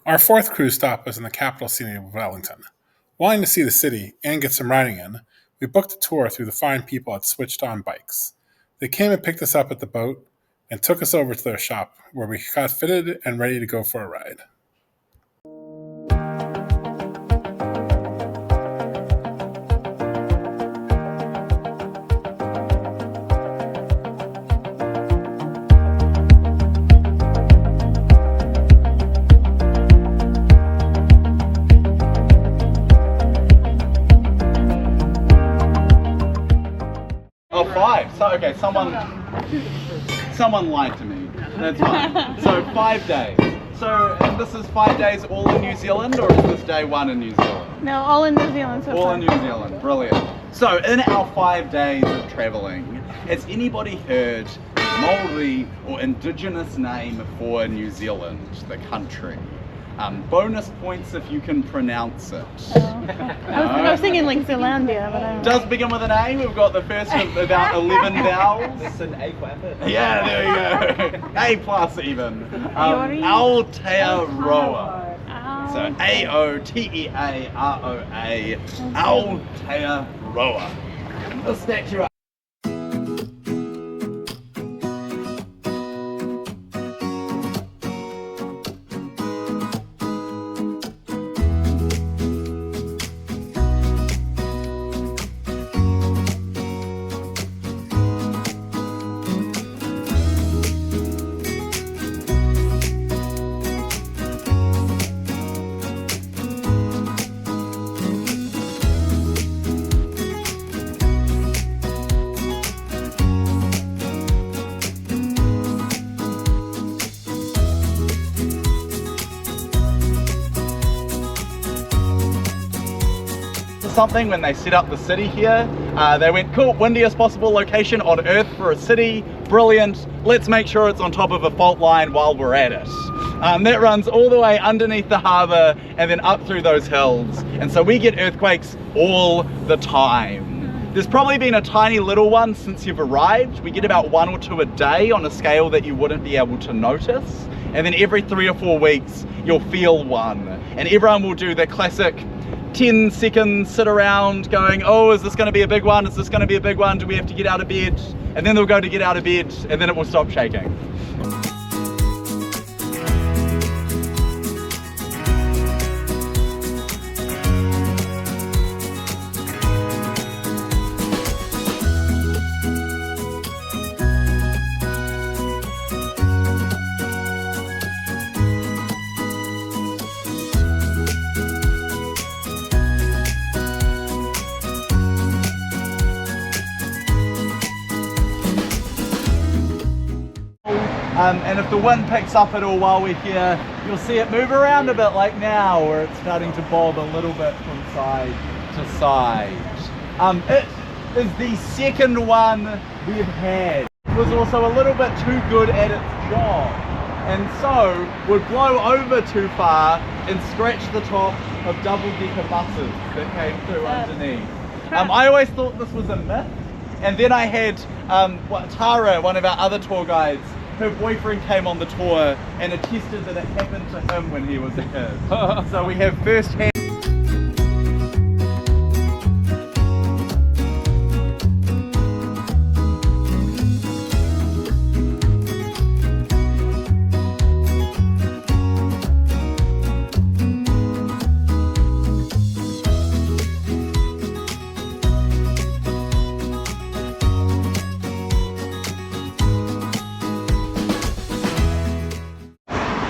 Our fourth cruise stop was in the capital city of Wellington. Wanting to see the city and get some riding in, we booked a tour through the fine people that switched on bikes. They came and picked us up at the boat and took us over to their shop where we got fitted and ready to go for a ride. Oh, 5. So, okay, someone lied to me. That's fine. So 5 days. So, and this is 5 days all in New Zealand, or is this day 1 in New Zealand? No, all in New Zealand so All far. in New Zealand, brilliant. So, in our 5 days of travelling, has anybody heard the Māori or indigenous name for New Zealand, the country? Bonus points if you can pronounce it. I was thinking like Zealandia, but I don't know. Does begin with an A. We've got the first of about 11 vowels. It's an A for effort. Yeah, there you go. A plus even. Aotearoa. Aotearoa. So A-O-T-E-A-R-O-A. Aotearoa. The statue. Something when they set up the city here. They went, cool, windiest possible location on Earth for a city, brilliant, let's make sure it's on top of a fault line while we're at it. That runs all the way underneath the harbour and then up through those hills, and so we get earthquakes all the time. There's probably been a tiny little one since you've arrived. We get about 1 or 2 a day on a scale that you wouldn't be able to notice, and then every 3 or 4 weeks you'll feel one, and everyone will do the classic 10 seconds sit around going, oh, is this going to be a big one? Is this going to be a big one? Do we have to get out of bed? And then they'll go to get out of bed and then it will stop shaking. And if the wind picks up at all while we're here, you'll see it move around a bit like now, where it's starting to bob a little bit from side to side. It is the second one we've had. It was also a little bit too good at its job, and so would blow over too far and scratch the top of double-decker buses that came through underneath. I always thought this was a myth, and then I had Tara, one of our other tour guides, her boyfriend came on the tour and attested that it happened to him when he was a kid. So we have first-hand.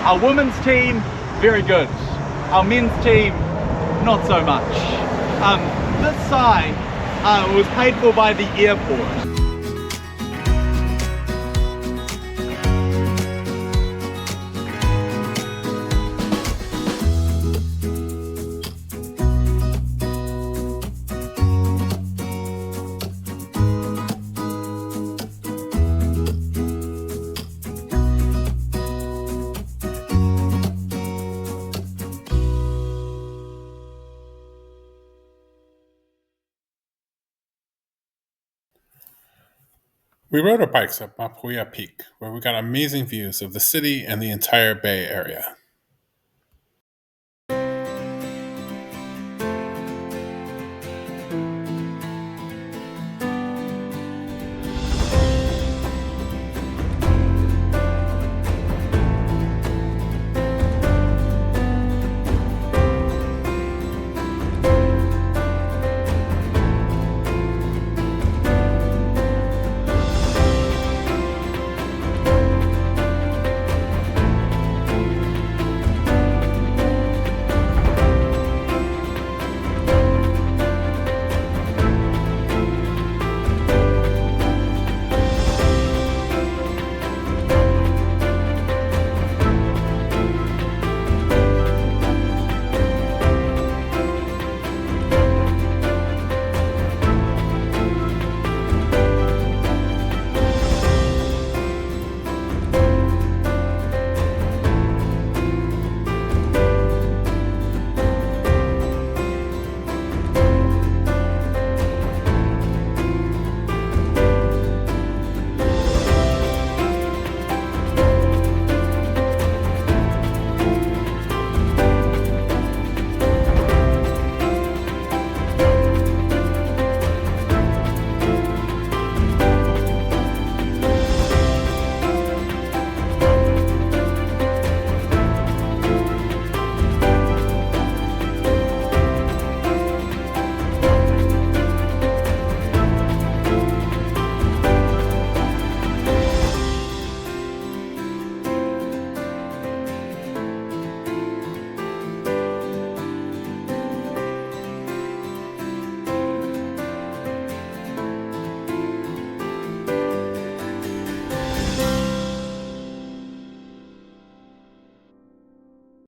Our women's team, very good. Our men's team, not so much. This sign was paid for by the airport. We rode our bikes up Maupuia Peak, where we got amazing views of the city and the entire Bay Area.